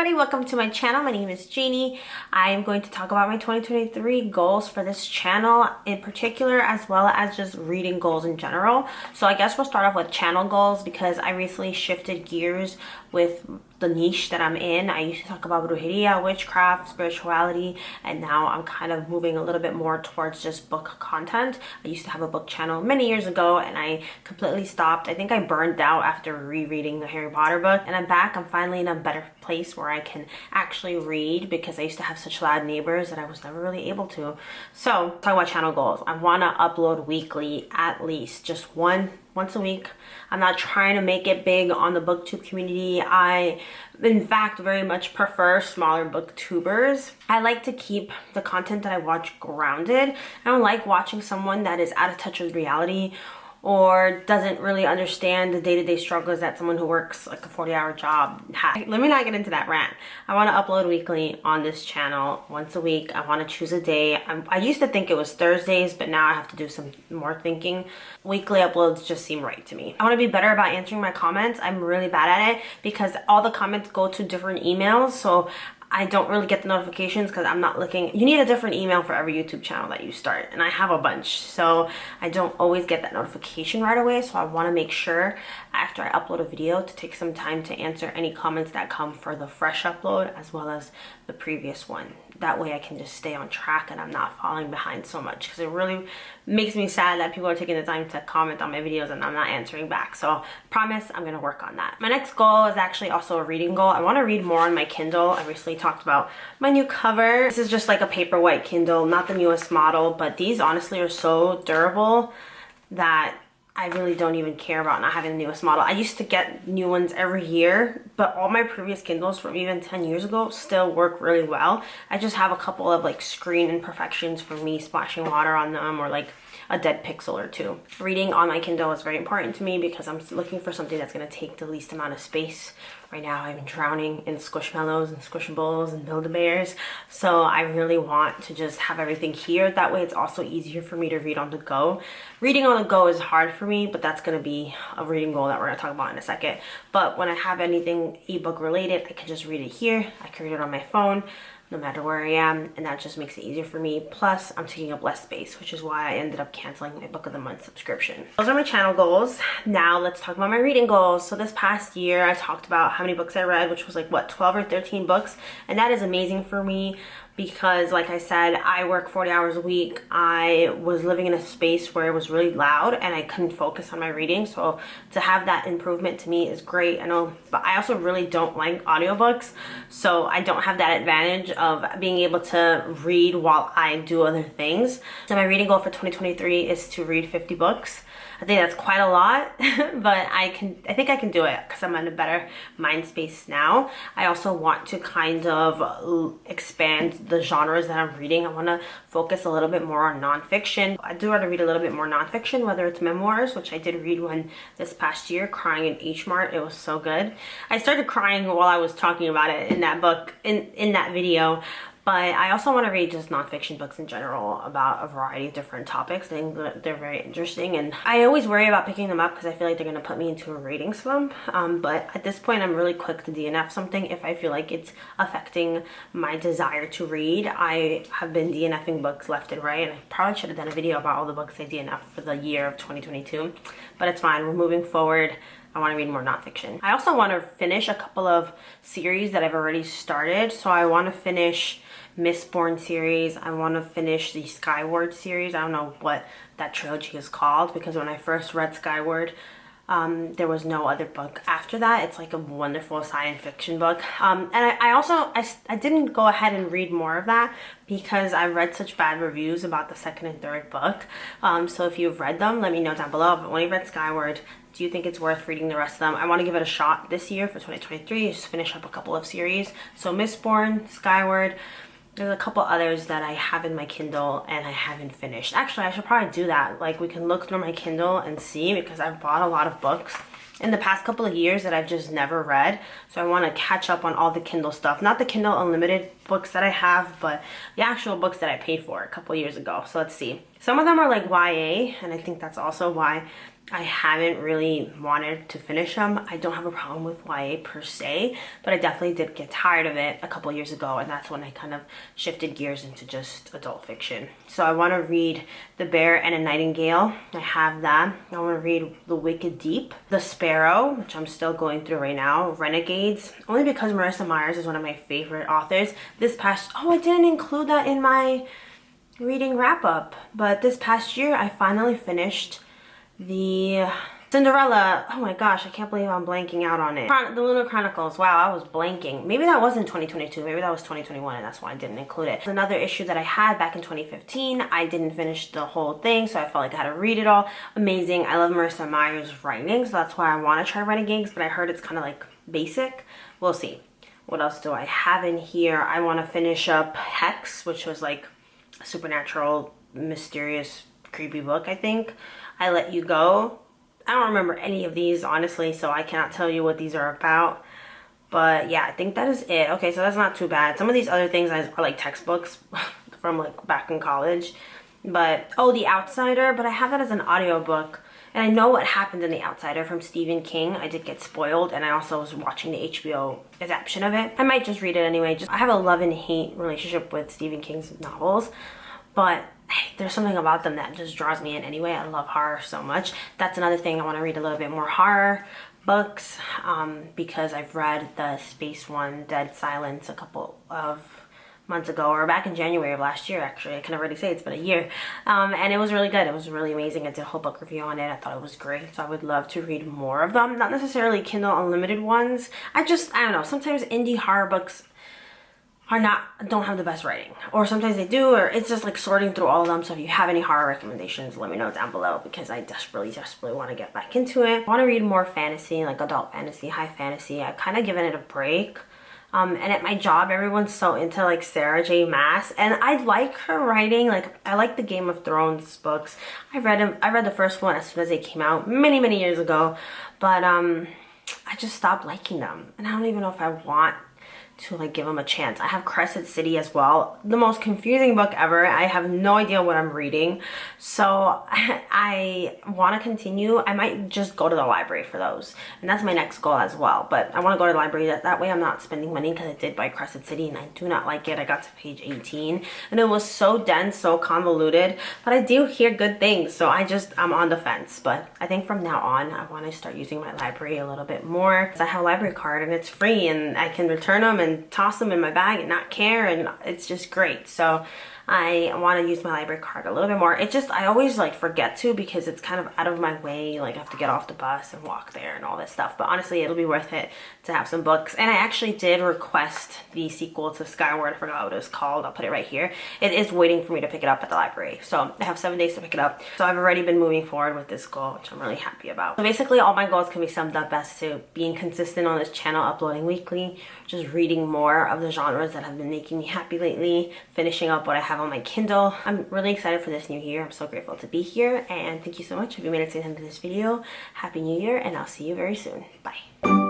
everybody, welcome to my channel. My name is Jeannie. I am going to talk about my 2023 goals for this channel in particular, as well as just reading goals in general. So I guess we'll start off with channel goals because I recently shifted gears with the niche that I'm in. I used to talk about brujeria, witchcraft, spirituality, and now I'm kind of moving a little bit more towards just book content. I used to have a book channel many years ago and I completely stopped. I think I burned out after rereading the Harry Potter book, and I'm back. I'm finally in a better place where I can actually read because I used to have such loud neighbors that I was never really able to. So talking about channel goals, I want to upload weekly, at least just once a week. I'm not trying to make it big on the booktube community. I in fact very much prefer smaller booktubers. I like to keep the content that I watch grounded. I don't like watching someone that is out of touch with reality or doesn't really understand the day-to-day struggles that someone who works like a 40-hour job has. Let me not get into that rant. I want to upload weekly on this channel once a week. I want to choose a day. I used to think it was Thursdays, but now I have to do some more thinking. Weekly uploads just seem right to me. I want to be better about answering my comments. I'm really bad at it because all the comments go to different emails, so I don't really get the notifications because I'm not looking. You need a different email for every YouTube channel that you start, and I have a bunch, so I don't always get that notification right away. So I want to make sure after I upload a video to take some time to answer any comments that come for the fresh upload as well as the previous one. That way I can just stay on track and I'm not falling behind so much, because it really makes me sad that people are taking the time to comment on my videos and I'm not answering back. So I promise I'm gonna work on that. My next goal is actually also a reading goal. I want to read more on my Kindle. I recently talked about my new cover. This is just like a paperwhite Kindle, not the newest model, but these honestly are so durable that I really don't even care about not having the newest model. I used to get new ones every year, but all my previous Kindles from even 10 years ago still work really well. I just have a couple of like screen imperfections from me splashing water on them, or like a dead pixel or two. Reading on my Kindle is very important to me because I'm looking for something that's going to take the least amount of space. Right now I'm drowning in Squishmallows and Squishables and Build-A-Bears, so I really want to just have everything here. That way it's also easier for me to read on the go. Reading on the go is hard for me, but that's going to be a reading goal that we're going to talk about in a second. But when I have anything ebook related, I can just read it here. I can read it on my phone no matter where I am, and that just makes it easier for me. Plus, I'm taking up less space, which is why I ended up canceling my Book of the Month subscription. Those are my channel goals. Now let's talk about my reading goals. So this past year, I talked about how many books I read, which was like, what, 12 or 13 books, and that is amazing for me because, like I said, I work 40 hours a week. I was living in a space where it was really loud and I couldn't focus on my reading, so to have that improvement to me is great. I know, but I also really don't like audiobooks, so I don't have that advantage of being able to read while I do other things. So my reading goal for 2023 is to read 50 books. I think that's quite a lot, but I think I can do it because I'm in a better mind space now. I also want to kind of expand the genres that I'm reading. I want to focus a little bit more on nonfiction. I do want to read a little bit more nonfiction, whether it's memoirs, which I did read one this past year, Crying in H Mart. It was so good. I started crying while I was talking about it in that book, in that video. But I also want to read just nonfiction books in general about a variety of different topics. I think that they're very interesting, and I always worry about picking them up because I feel like they're going to put me into a reading slump. But at this point, I'm really quick to DNF something if I feel like it's affecting my desire to read. I have been DNFing books left and right, and I probably should have done a video about all the books I DNF for the year of 2022. But it's fine. We're moving forward. I want to read more nonfiction. I also want to finish a couple of series that I've already started. So I want to finish Mistborn series. I want to finish the Skyward series. I don't know what that trilogy is called because when I first read Skyward, there was no other book after that. It's like a wonderful science fiction book. And I didn't go ahead and read more of that because I read such bad reviews about the second and third book. So if you've read them, let me know down below. I've only read Skyward. Do you think it's worth reading the rest of them? I want to give it a shot this year for 2023. Just finish up a couple of series. So Mistborn, Skyward. There's a couple others that I have in my Kindle and I haven't finished. Actually, I should probably do that. Like, we can look through my Kindle and see, because I've bought a lot of books in the past couple of years that I've just never read. So I want to catch up on all the Kindle stuff. Not the Kindle Unlimited books that I have, but the actual books that I paid for a couple years ago. So let's see. Some of them are like YA, and I think that's also why I haven't really wanted to finish them. I don't have a problem with YA per se, but I definitely did get tired of it a couple years ago, and that's when I kind of shifted gears into just adult fiction. So I want to read The Bear and a Nightingale. I have that. I want to read The Wicked Deep, The Sparrow, which I'm still going through right now, Renegades, only because Marissa Myers is one of my favorite authors. I didn't include that in my reading wrap up, but this past year I finally finished the Cinderella. Oh my gosh, I can't believe I'm blanking out on it. The Lunar Chronicles. Wow, I was blanking. Maybe that wasn't 2022. Maybe that was 2021, and that's why I didn't include it. Another issue that I had back in 2015, I didn't finish the whole thing, so I felt like I had to read it all. Amazing. I love Marissa Myers' writing, so that's why I want to try Renegades, but I heard it's kind of like basic. We'll see. What else do I have in here? I want to finish up Hex, which was like a supernatural, mysterious, creepy book, I think. I Let You Go. I don't remember any of these, honestly, so I cannot tell you what these are about. But yeah, I think that is it. Okay, so that's not too bad. Some of these other things are like textbooks from like back in college. But, oh, The Outsider, but I have that as an audiobook. And I know what happened in The Outsider from Stephen King. I did get spoiled, and I also was watching the HBO adaptation of it. I might just read it anyway. I have a love and hate relationship with Stephen King's novels, but there's something about them that just draws me in anyway. I love horror so much. That's another thing. I want to read a little bit more horror books because I've read the Space one, Dead Silence, a couple of months ago, or back in January of last year, actually. I can already say it's been a year. And it was really good. It was really amazing. I did a whole book review on it. I thought it was great. So I would love to read more of them. Not necessarily Kindle Unlimited ones. I don't know. Sometimes indie horror books don't have the best writing, or sometimes they do, or it's just like sorting through all of them. So if you have any horror recommendations, let me know down below, because I desperately want to get back into it. I want to read more fantasy, like adult fantasy, high fantasy. I've kind of given it a break. And at my job, everyone's so into like Sarah J Maas, and I like her writing. Like, I like the Game of Thrones books. I read the first one as soon as they came out many years ago, but I just stopped liking them, and I don't even know if I want to like give them a chance. I have Crescent City as well, the most confusing book ever. I have no idea what I'm reading, so I want to continue. I might just go to the library for those, and that's my next goal as well. But I want to go to the library, that way I'm not spending money, because I did buy Crescent City and I do not like it. I got to page 18 and it was so dense, so convoluted, but I do hear good things, so I'm on the fence. But I think from now on I want to start using my library a little bit more, because I have a library card and it's free, and I can return them and toss them in my bag and not care, and it's just great. So I want to use my library card a little bit more. I always like forget to, because it's kind of out of my way. Like, I have to get off the bus and walk there and all this stuff. But honestly, it'll be worth it to have some books. And I actually did request the sequel to Skyward. I forgot what it was called. I'll put it right here. It is waiting for me to pick it up at the library. So I have 7 days to pick it up. So I've already been moving forward with this goal, which I'm really happy about. So basically, all my goals can be summed up as to being consistent on this channel, uploading weekly, just reading more of the genres that have been making me happy lately, finishing up what I have on my Kindle. I'm really excited for this new year. I'm so grateful to be here, and thank you so much if you made it to the end of this video. Happy New Year, and I'll see you very soon. Bye.